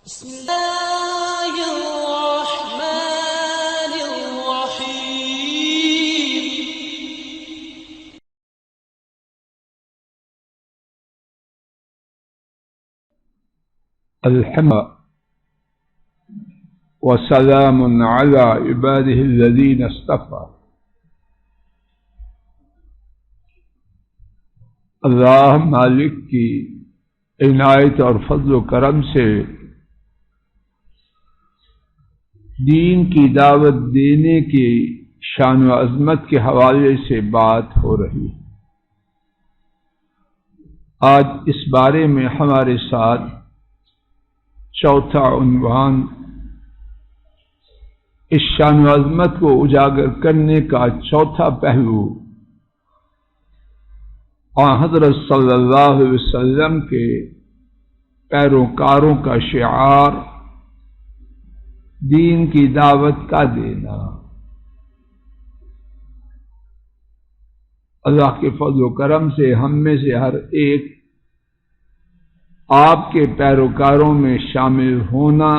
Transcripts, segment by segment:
بسم الله الرحمن الرحيم. الحمد وسلام على عباده الذين اصطفى. اللہ مالک کی عنایت اور فضل و کرم سے دین کی دعوت دینے کی شان و عظمت کے حوالے سے بات ہو رہی ہے. آج اس بارے میں ہمارے ساتھ چوتھا عنوان اس شان و عظمت کو اجاگر کرنے کا چوتھا پہلو حضرت صلی اللہ علیہ وسلم کے پیروکاروں کا شعار دین کی دعوت کا دینا. اللہ کے فضل و کرم سے ہم میں سے ہر ایک آپ کے پیروکاروں میں شامل ہونا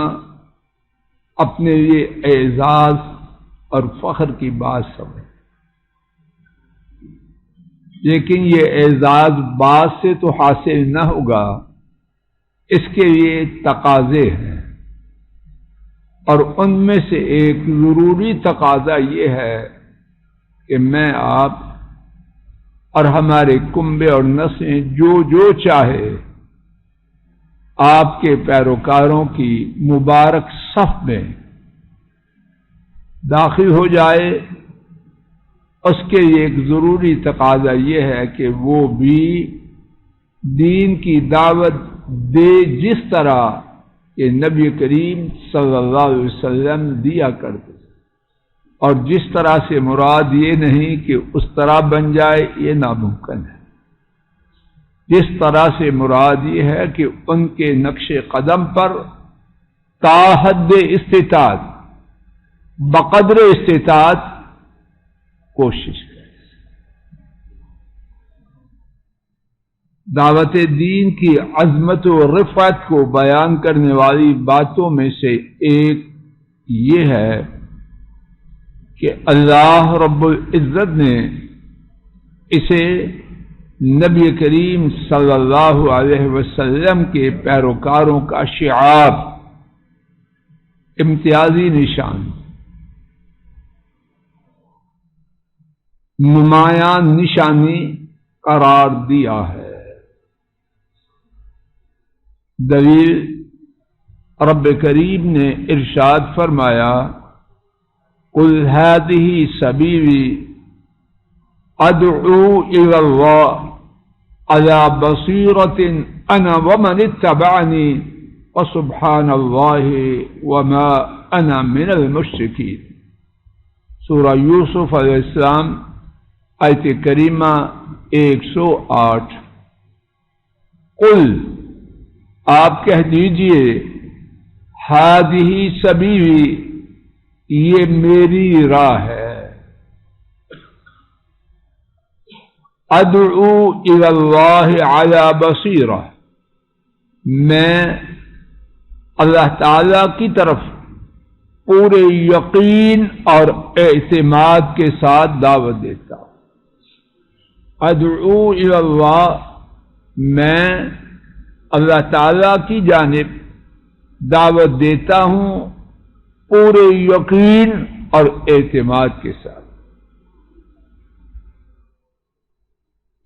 اپنے لیے اعزاز اور فخر کی بات سمجھے، لیکن یہ اعزاز بات سے تو حاصل نہ ہوگا، اس کے لیے تقاضے ہیں، اور ان میں سے ایک ضروری تقاضا یہ ہے کہ میں آپ اور ہمارے کنبے اور نسلیں جو چاہے آپ کے پیروکاروں کی مبارک صف میں داخل ہو جائے. اس کے لیے ایک ضروری تقاضا یہ ہے کہ وہ بھی دین کی دعوت دے جس طرح کہ نبی کریم صلی اللہ علیہ وسلم دیا کرتے، اور جس طرح سے مراد یہ نہیں کہ اس طرح بن جائے، یہ ناممکن ہے. جس طرح سے مراد یہ ہے کہ ان کے نقش قدم پر تا حد استطاعت بقدر استطاعت کوشش کریں. دعوت دین کی عظمت و رفعت کو بیان کرنے والی باتوں میں سے ایک یہ ہے کہ اللہ رب العزت نے اسے نبی کریم صلی اللہ علیہ وسلم کے پیروکاروں کا شعار، امتیازی نشان، نمایاں نشانی قرار دیا ہے. دلیل رب کریم نے ارشاد فرمایا، قل هذه سبیلی ادعو الی اللہ علی بصیرۃ انا ومن اتبعنی وسبحان اللہ وما انا من المشرکین. سورہ یوسف علیہ السلام آیت کریمہ 108. قل، آپ کہہ دیجئے، ہذہ سبیلی، یہ میری راہ ہے، ادعو الی اللہ علی بصیرہ، میں اللہ تعالی کی طرف پورے یقین اور اعتماد کے ساتھ دعوت دیتا ہوں. ادعو الی اللہ، میں اللہ تعالی کی جانب دعوت دیتا ہوں پورے یقین اور اعتماد کے ساتھ.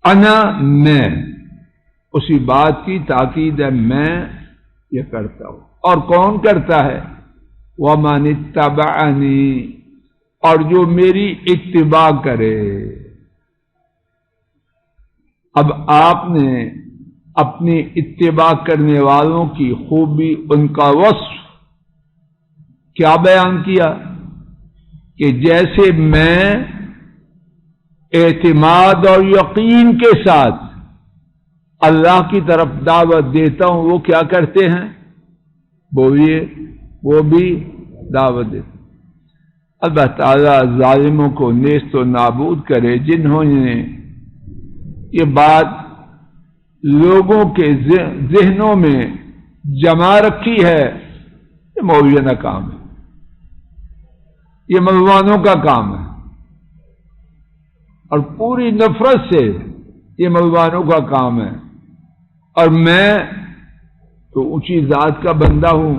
انا، میں، اسی بات کی تاکید ہے، میں یہ کرتا ہوں. اور کون کرتا ہے؟ وَمَنِ اتَّبَعَنِي، اور جو میری اتباع کرے. اب آپ نے اپنی اتباع کرنے والوں کی خوبی، ان کا وصف کیا بیان کیا کہ جیسے میں اعتماد اور یقین کے ساتھ اللہ کی طرف دعوت دیتا ہوں، وہ کیا کرتے ہیں؟ بولیے، وہ بھی دعوت دیتے. اللہ تعالیٰ ظالموں کو نیست و نابود کرے جنہوں نے یہ بات لوگوں کے ذہنوں میں جما رکھی ہے یہ مولویانہ کام ہے، یہ مولوانوں کا کام ہے، اور پوری نفرت سے یہ مولوانوں کا کام ہے، اور میں تو اونچی ذات کا بندہ ہوں،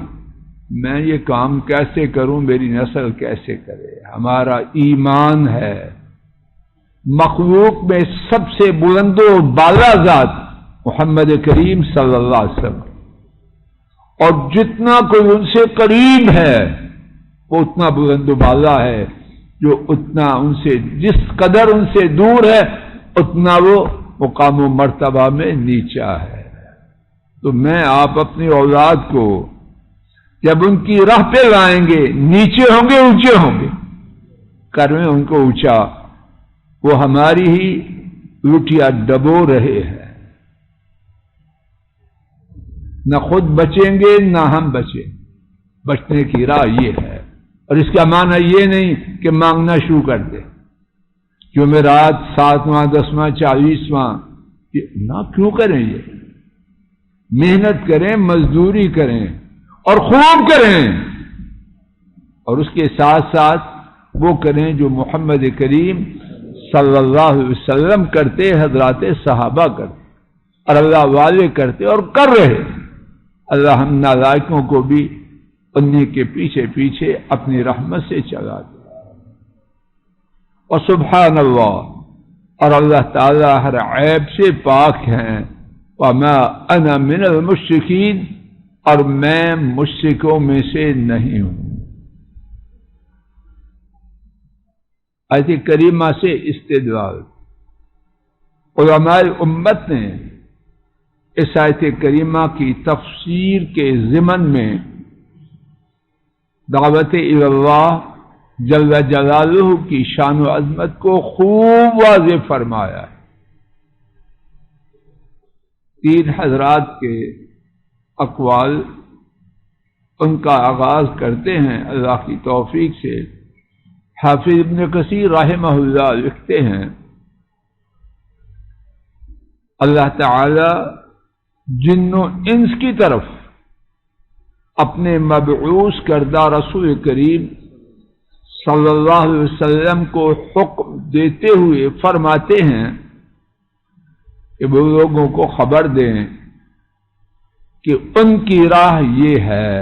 میں یہ کام کیسے کروں، میری نسل کیسے کرے؟ ہمارا ایمان ہے مخلوق میں سب سے بلند و بالا ذات محمد کریم صلی اللہ علیہ وسلم، اور جتنا کوئی ان سے قریب ہے وہ اتنا بلند و بالا ہے، جو اتنا ان سے جس قدر ان سے دور ہے اتنا وہ مقام و مرتبہ میں نیچا ہے۔ تو میں آپ اپنی اولاد کو جب ان کی راہ پہ لائیں گے، نیچے ہوں گے اونچے ہوں گے، کریں ان کو اونچا، وہ ہماری ہی لٹیا ڈبو رہے ہیں، نہ خود بچیں گے نہ ہم بچیں۔ بچنے کی راہ یہ ہے، اور اس کا معنی یہ نہیں کہ مانگنا شروع کر دیں، جمعرات 7واں 10واں 40واں، نہ کیوں کریں؟ یہ محنت کریں، مزدوری کریں اور خوب کریں، اور اس کے ساتھ ساتھ وہ کریں جو محمد کریم صلی اللہ علیہ وسلم کرتے، حضرات صحابہ کرتے، اور اللہ والے کرتے اور کر رہے۔ اللہ ہم نالائقوں کو بھی انہی کے پیچھے پیچھے اپنی رحمت سے چلا دے۔ اور سبحان اللہ، اور اللہ تعالی ہر عیب سے پاک ہیں، وما انا من المشرکین، اور میں مشرکوں میں سے نہیں ہوں۔ آیت کریمہ سے استدلال، علماء امت نے اس آیت کریمہ کی تفسیر کے ضمن میں دعوت اللہ جل جلالہ کی شان و عظمت کو خوب واضح فرمایا ہے۔ تین حضرات کے اقوال ان کا آغاز کرتے ہیں اللہ کی توفیق سے۔ حافظ ابن کثیر رحمہ اللہ لکھتے ہیں، اللہ تعالی جن و انس کی طرف اپنے مبعوث کردہ رسول کریم صلی اللہ علیہ وسلم کو حکم دیتے ہوئے فرماتے ہیں کہ وہ لوگوں کو خبر دیں کہ ان کی راہ یہ ہے،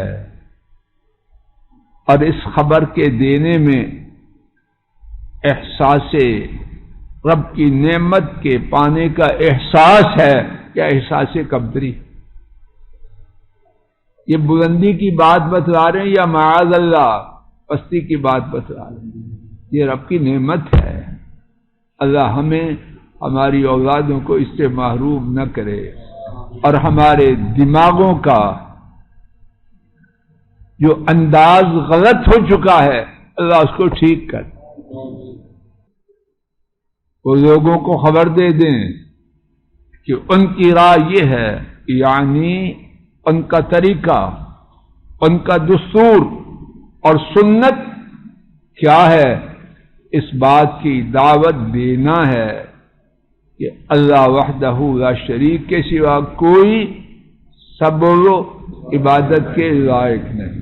اور اس خبر کے دینے میں احساس رب کی نعمت کے پانے کا احساس ہے یا احساس کمتری؟ یہ بلندی کی بات بتلا رہے ہیں یا معاذ اللہ پستی کی بات بتلا رہے ہیں؟ یہ رب کی نعمت ہے، اللہ ہمیں ہماری اولادوں کو اس سے محروم نہ کرے، اور ہمارے دماغوں کا جو انداز غلط ہو چکا ہے اللہ اس کو ٹھیک کر، وہ لوگوں کو خبر دے دیں کہ ان کی راہ یہ ہے، یعنی ان کا طریقہ، ان کا دستور اور سنت کیا ہے، اس بات کی دعوت دینا ہے کہ اللہ وحدہ لا شریک کے سوا کوئی سب و عبادت کے لائق نہیں،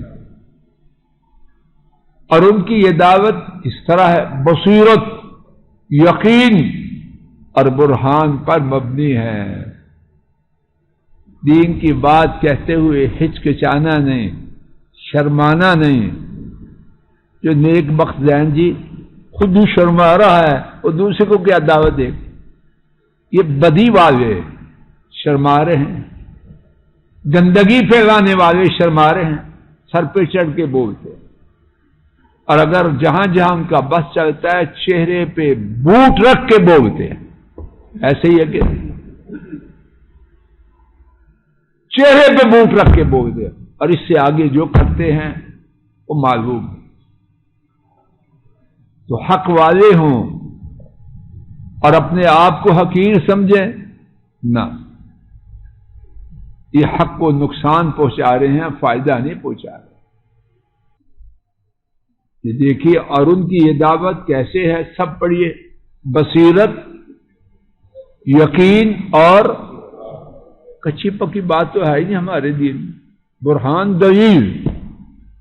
اور ان کی یہ دعوت اس طرح ہے، بصیرت، یقین اور برہان پر مبنی ہے۔ دین کی بات کہتے ہوئے ہچکچانا نہیں، شرمانا نہیں۔ جو نیک بخت زین جی خود ہی شرما رہا ہے، وہ دوسرے کو کیا دعوت دے؟ یہ بدی والے شرما رہے ہیں، گندگی پھیلانے والے شرما رہے ہیں، سر پہ چڑھ کے بولتے، اور اگر جہاں جہاں ان کا بس چلتا ہے چہرے پہ بوٹ رکھ کے بولتے ہیں۔ ایسے ہی ہے کہ چہرے پہ بوٹ رکھ کے بولتے ہیں، اور اس سے آگے جو کرتے ہیں وہ معلوم۔ تو حق والے ہوں اور اپنے آپ کو حقیر سمجھیں نہ، یہ حق کو نقصان پہنچا رہے ہیں، فائدہ نہیں پہنچا رہے۔ یہ دیکھیے، اور ان کی یہ دعوت کیسے ہے، سب پڑھیے، بصیرت، یقین اور کچی پکی بات تو ہے ہی نہیں ہمارے دین میں، برہان دلیل،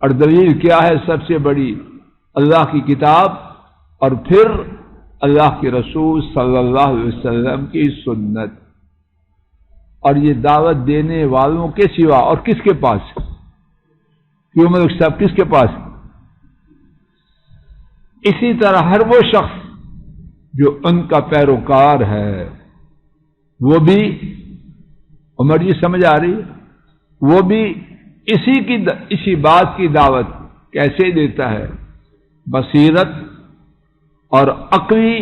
اور دلیل کیا ہے سب سے بڑی؟ اللہ کی کتاب اور پھر اللہ کے رسول صلی اللہ علیہ وسلم کی سنت. اور یہ دعوت دینے والوں کے سوا اور کس کے پاس؟ کیوں ملک صاحب کس کے پاس؟ اسی طرح ہر وہ شخص جو ان کا پیروکار ہے وہ بھی، عمر جی سمجھ آ رہی ہے، وہ بھی اسی بات کی دعوت کیسے دیتا ہے؟ بصیرت اور عقلی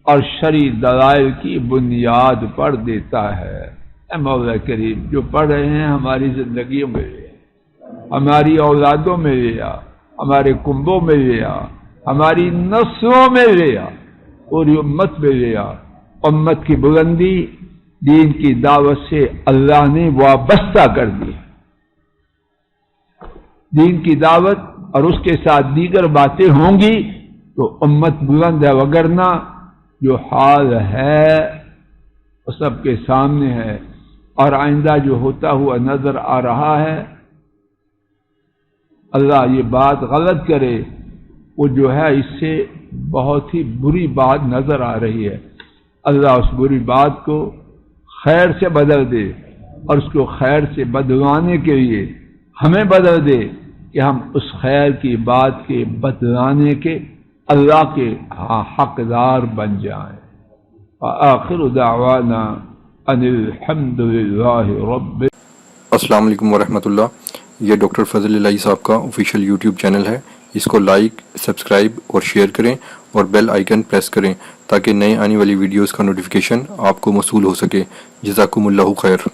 اور شرعی دلائل کی بنیاد پر دیتا ہے. اے مولا کریم، جو پڑھ رہے ہیں ہماری زندگیوں میں لیا، ہماری اولادوں میں لیا، ہمارے کنبوں میں لیا، ہماری نسلوں میں لیا، پوری امت میں لیا. امت کی بلندی دین کی دعوت سے اللہ نے وابستہ کر دی. دین کی دعوت اور اس کے ساتھ دیگر باتیں ہوں گی تو امت بلند ہے، وگرنہ جو حال ہے وہ سب کے سامنے ہے اور آئندہ جو ہوتا ہوا نظر آ رہا ہے. اللہ یہ بات غلط کرے، وہ جو ہے اس سے بہت ہی بری بات نظر آ رہی ہے. اللہ اس بری بات کو خیر سے بدل دے اور اس کو خیر سے بدلوانے کے لیے ہمیں بدل دے کہ ہم اس خیر کی بات کے بدلانے کے اللہ کے حقدار بن جائیں. وآخر دعوانا ان الحمد للہ رب. السلام علیکم ورحمۃ اللہ. یہ ڈاکٹر فضل الہی صاحب کا آفیشیل یوٹیوب چینل ہے. اس کو لائک، سبسکرائب اور شیئر کریں اور بیل آئیکن پریس کریں تاکہ نئے آنے والی ویڈیوز کا نوٹیفیکیشن آپ کو موصول ہو سکے. جزاکم اللہ خیر.